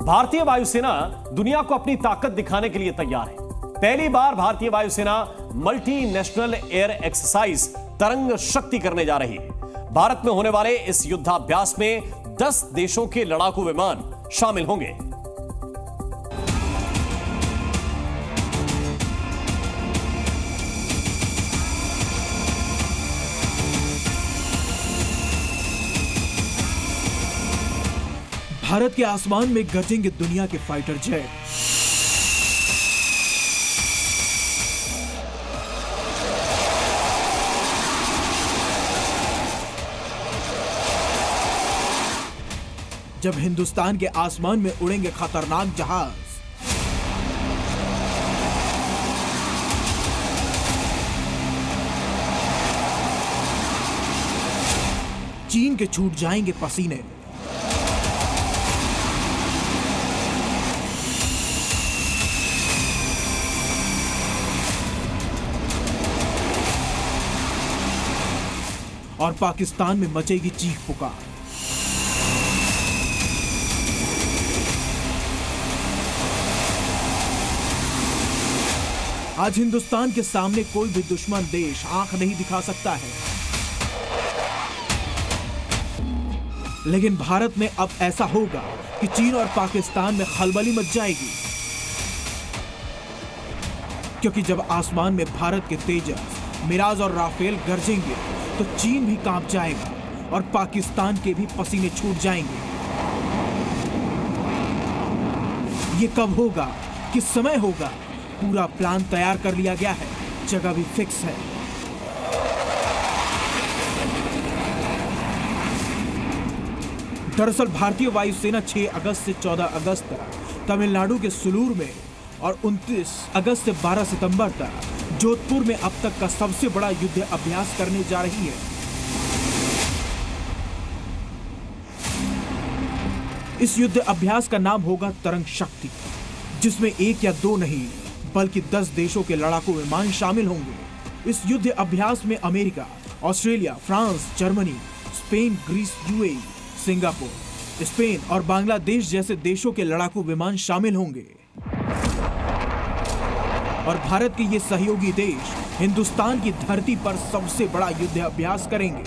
भारतीय वायुसेना दुनिया को अपनी ताकत दिखाने के लिए तैयार है। पहली बार भारतीय वायुसेना मल्टीनेशनल एयर एक्सरसाइज तरंग शक्ति करने जा रही है। भारत में होने वाले इस युद्धाभ्यास में 10 देशों के लड़ाकू विमान शामिल होंगे। भारत के आसमान में गरजेंगे दुनिया के फाइटर जेट। जब हिंदुस्तान के आसमान में उड़ेंगे खतरनाक जहाज। चीन के छूट जाएंगे पसीने। और पाकिस्तान में मचेगी चीख पुकार। आज हिंदुस्तान के सामने कोई भी दुश्मन देश आंख नहीं दिखा सकता है, लेकिन भारत में अब ऐसा होगा कि चीन और पाकिस्तान में खलबली मच जाएगी। क्योंकि जब आसमान में भारत के तेजस, मिराज और राफेल गरजेंगे तो चीन भी कांप जाएगा और पाकिस्तान के भी पसीने छूट जाएंगे। ये कब होगा, किस समय होगा, पूरा प्लान तैयार कर लिया गया है, जगह भी फिक्स है। दरअसल भारतीय वायुसेना 6 अगस्त से 14 अगस्त तक तमिलनाडु के सुलूर में और 29 अगस्त से 12 सितंबर तक जोधपुर में अब तक का सबसे बड़ा युद्ध अभ्यास करने जा रही है। इस युद्ध अभ्यास का नाम होगा तरंग शक्ति, जिसमें 1 या 2 नहीं बल्कि 10 देशों के लड़ाकू विमान शामिल होंगे। इस युद्ध अभ्यास में America, Australia, France, Germany, Spain, Greece, UAE, Singapore, Spain और बांग्लादेश जैसे देशों के लड़ाकू विमान शामिल होंगे। और भारत के ये सहयोगी देश हिंदुस्तान की धरती पर सबसे बड़ा युद्ध अभ्यास करेंगे।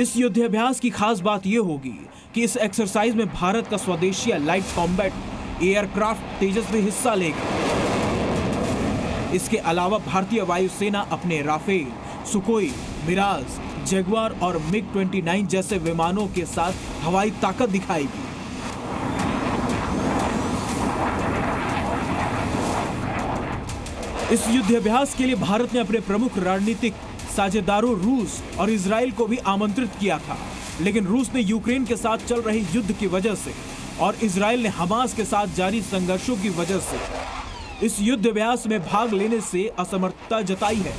इस युद्ध अभ्यास की खास बात यह होगी कि इस एक्सरसाइज में भारत का स्वदेशी लाइट कॉम्बैट एयरक्राफ्ट तेजस भी हिस्सा लेगा। इसके अलावा भारतीय वायुसेना अपने राफेल, सुखोई, मिराज, जगुआर और मिग-29 जैसे विमानों के साथ हवाई ताकत दिखाएगी। इस युद्धाभ्यास के लिए भारत ने अपने प्रमुख रणनीतिक साझेदारों रूस और इजराइल को भी आमंत्रित किया था, लेकिन रूस ने यूक्रेन के साथ चल रही युद्ध की वजह से और इजराइल ने हमास के साथ जारी संघर्षों की वजह से इस युद्धाभ्यास में भाग लेने से असमर्थता जताई है।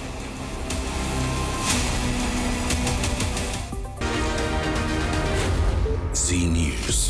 जी न्यूज़।